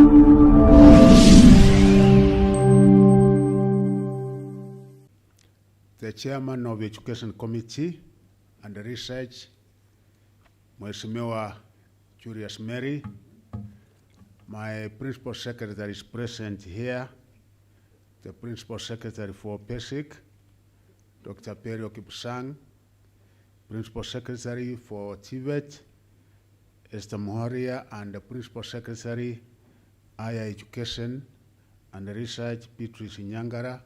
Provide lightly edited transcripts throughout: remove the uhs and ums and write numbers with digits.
The Chairman of the Education Committee and Research, Mheshimiwa Julius Mary, my Principal Secretary is present here, the Principal Secretary for PESIC, Dr. Perio Kipsang, Principal Secretary for TVET, Esther Moharia, and the Principal Secretary, Higher Education and Research, Beatrice Nyangara,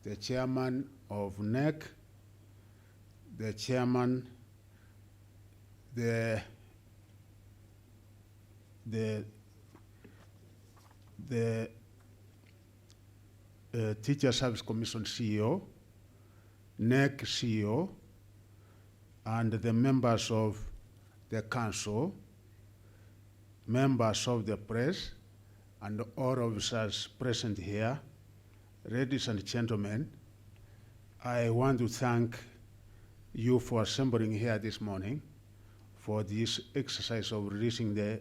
the Chairman of NEC, the Chairman, the Teacher Service Commission CEO, NEC CEO, and the members of the council, members of the press, and all officers present here. Ladies and gentlemen, I want to thank you for assembling here this morning for this exercise of releasing the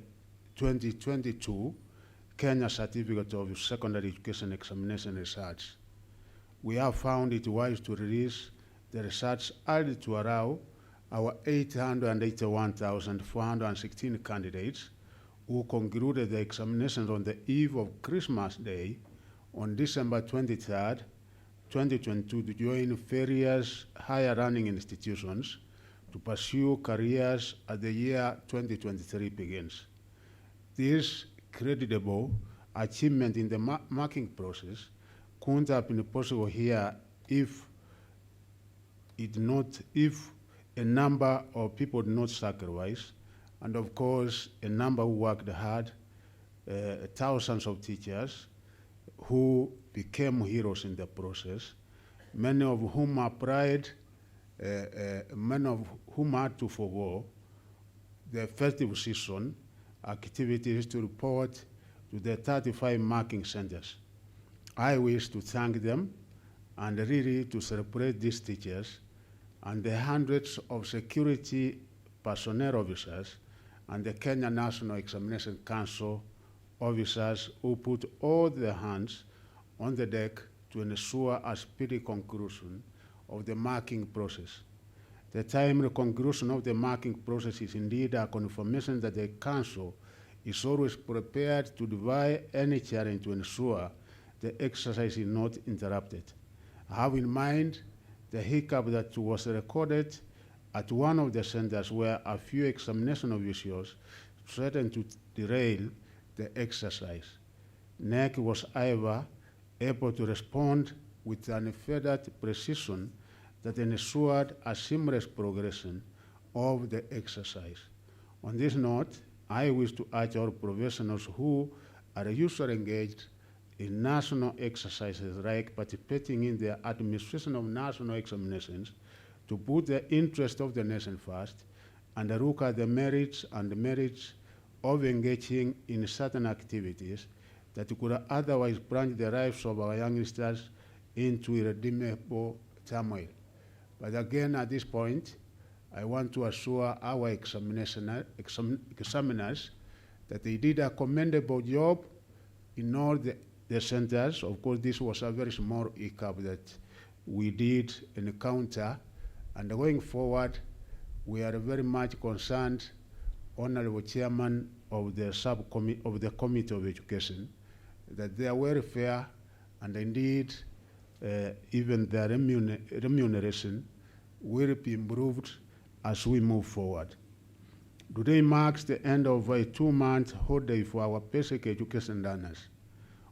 2022 Kenya Certificate of Secondary Education Examination results. We have found it wise to release the results early to allow our 881,416 candidates who concluded the examinations on the eve of Christmas Day on December 23rd, 2022 to join various higher learning institutions to pursue careers as the year 2023 begins. This creditable achievement in the marking process couldn't have been possible here if a number of people did not sacrifice, and of course a number who worked hard, thousands of teachers who became heroes in the process, many of whom applied, many of whom had to forgo the festive season activities to report to the 35 marking centers. I wish to thank them and really to celebrate these teachers and the hundreds of security personnel officers and the Kenya National Examination Council officers who put all their hands on the deck to ensure a speedy conclusion of the marking process. The timely conclusion of the marking process is indeed a confirmation that the Council is always prepared to divide any challenge to ensure the exercise is not interrupted. I have in mind the hiccup that was recorded at one of the centers where a few examination officials threatened to derail the exercise. NEC was, however, able to respond with an unfettered precision that ensured a seamless progression of the exercise. On this note, I wish to urge all professionals who are usually engaged in national exercises like participating in the administration of national examinations to put the interest of the nation first and look at the merits of engaging in certain activities that could otherwise plunge the lives of our youngsters into irredeemable turmoil. But again, at this point, I want to assure our examiners that they did a commendable job in all the centers. Of course, this was a very small hiccup that we did encounter, and going forward, we are very much concerned, Honorable Chairman of the Committee of Education, that their welfare and indeed even their remuneration will be improved as we move forward. Today marks the end of a 2-month holiday for our basic education learners.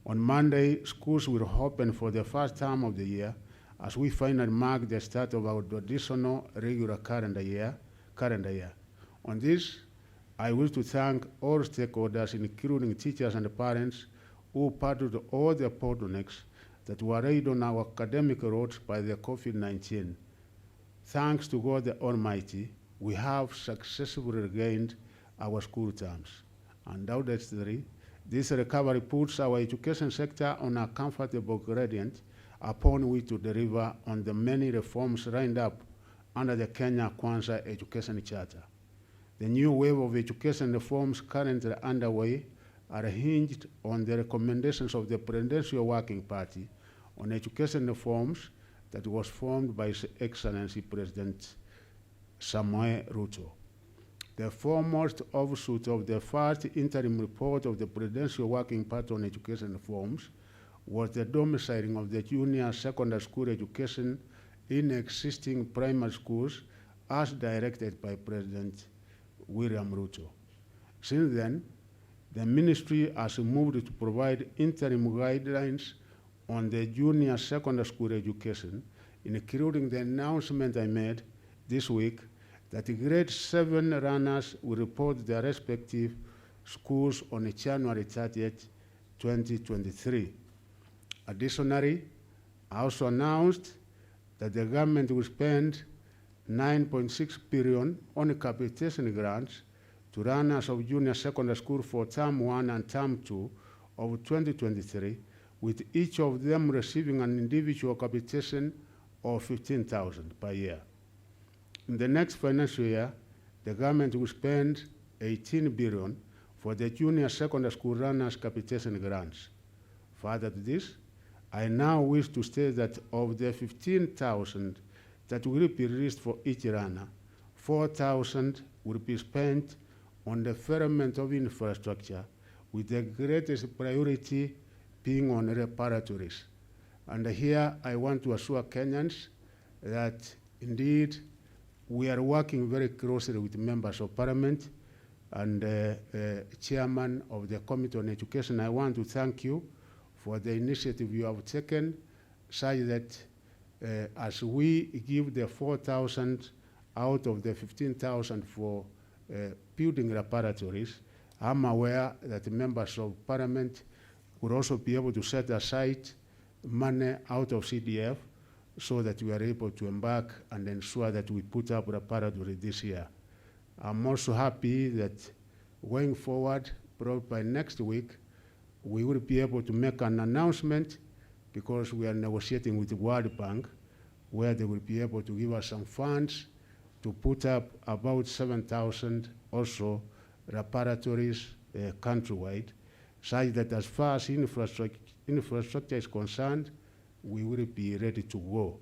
On Monday, schools will open for the first time of the year as we finally mark the start of our traditional regular calendar year. On this, I wish to thank all stakeholders, including teachers and parents, who battled all the bottlenecks that were laid on our academic roads by the COVID-19. Thanks to God the Almighty, we have successfully regained our school terms. Undoubtedly, this recovery puts our education sector on a comfortable gradient upon which to deliver on the many reforms lined up under the Kenya Kwanza Education Charter. The new wave of education reforms currently underway are hinged on the recommendations of the Presidential Working Party on Education Reforms that was formed by His Excellency President Samoei Ruto. The foremost offshoot of the first interim report of the Presidential Working Party on Education Reforms was the domiciling of the junior secondary school education in existing primary schools as directed by President William Ruto. Since then, the ministry has moved to provide interim guidelines on the junior secondary school education, including the announcement I made this week that grade 7 runners will report their respective schools on January 30th, 2023. Additionally, I also announced that the government will spend 9.6 billion on capitation grants to runners of junior secondary school for term 1 and term 2 of 2023, with each of them receiving an individual capitation of 15,000 per year. In the next financial year, the government will spend 18 billion for the junior secondary school runners capitation grants. Further to this, I now wish to state that of the 15,000 that will be released for each runner, 4,000 will be spent on the development of infrastructure, with the greatest priority being on reparatories. And here I want to assure Kenyans that indeed we are working very closely with members of parliament and chairman of the Committee on Education. I want to thank you for the initiative you have taken, such that as we give the 4,000 out of the 15,000 for building reparatories, I'm aware that the members of parliament will also be able to set aside money out of CDF so that we are able to embark and ensure that we put up reparatory this year. I'm also happy that going forward, probably by next week, we will be able to make an announcement, because we are negotiating with the World Bank, where they will be able to give us some funds to put up about 7,000 also reparatories countrywide, such that as far as infrastructure is concerned, we will be ready to go.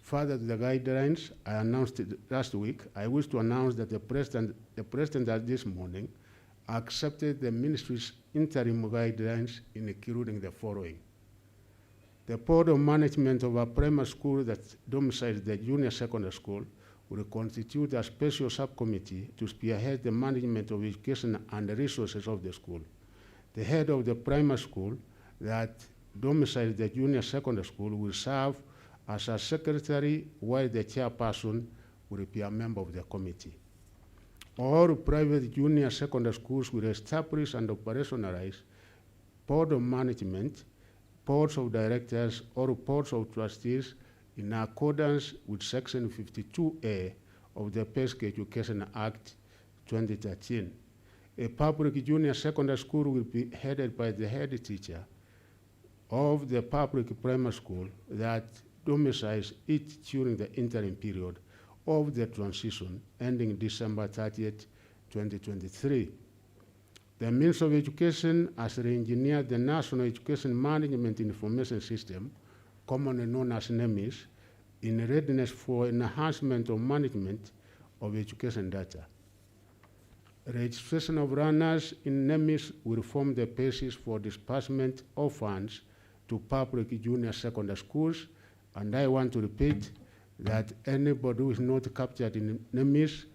Further to the guidelines I announced last week, I wish to announce that the President this morning accepted the ministry's interim guidelines, including the following. The Board of Management of a primary school that domiciles the junior secondary school will constitute a special subcommittee to spearhead the management of education and the resources of the school. The head of the primary school that domiciles the junior secondary school will serve as a secretary, while the chairperson will be a member of the committee. All private junior secondary schools will establish and operationalize board of management, boards of directors, or boards of trustees in accordance with Section 52A of the Basic Education Act 2013. A public junior secondary school will be headed by the head teacher of the public primary school that domiciles it during the interim period of the transition ending December 30th, 2023. The Ministry of Education has re-engineered the National Education Management Information System, commonly known as NEMIS, in readiness for enhancement of management of education data. Registration of runners in NEMIS will form the basis for disbursement of funds to public junior secondary schools, and I want to repeat that anybody who is not captured in NEMIS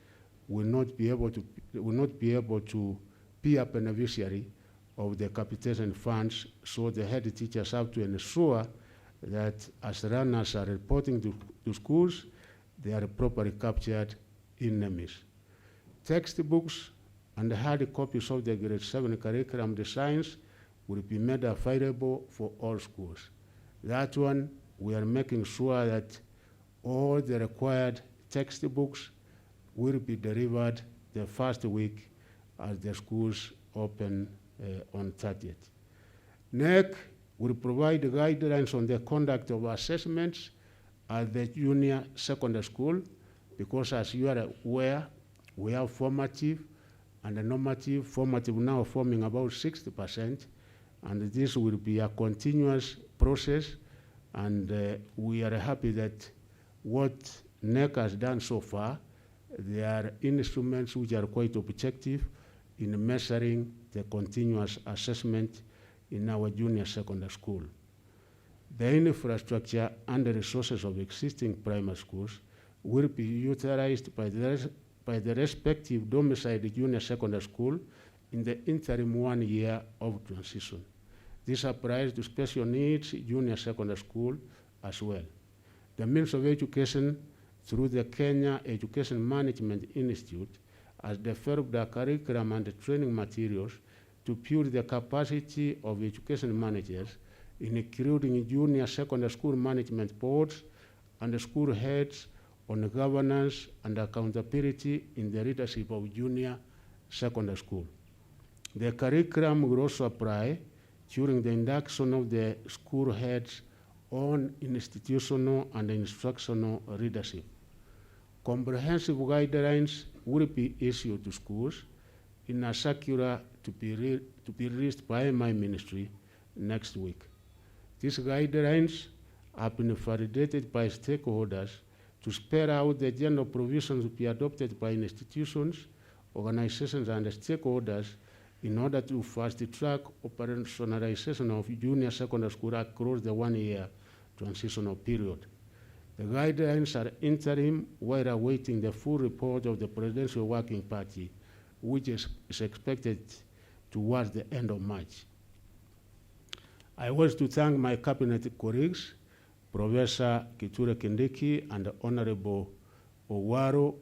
will not be able to be a beneficiary of the capitation funds. So the head teachers have to ensure that as runners are reporting to schools, they are properly captured in NEMIS. Textbooks and hard copies of the grade 7 curriculum designs will be made available for all schools. That one, we are making sure that all the required textbooks will be delivered the first week as the schools open on 30th. NEC will provide guidelines on the conduct of assessments at the junior secondary school, because as you are aware, we have formative and the normative, formative now forming about 60%, and this will be a continuous process, and we are happy that what NEC has done so far, there are instruments which are quite objective in measuring the continuous assessment in our junior secondary school. The infrastructure and the resources of existing primary schools will be utilized by the respective domiciled junior secondary school in the interim 1 year of transition. This applies to special needs junior secondary school as well. The Ministry of Education, through the Kenya Education Management Institute, has developed a curriculum and training materials to build the capacity of education managers, including junior secondary school management boards and the school heads, on governance and accountability in the leadership of junior secondary school. The curriculum will also apply during the induction of the school heads on institutional and instructional leadership. Comprehensive guidelines will be issued to schools in a circular to be released by my ministry next week. These guidelines have been validated by stakeholders to spell out the general provisions to be adopted by institutions, organizations, and stakeholders in order to fast-track operationalization of junior secondary school across the 1 year transitional period. The guidelines are interim while awaiting the full report of the Presidential Working Party, which is expected towards the end of March. I wish to thank my cabinet colleagues, Professor Kithure Kindiki and Honorable Owaro,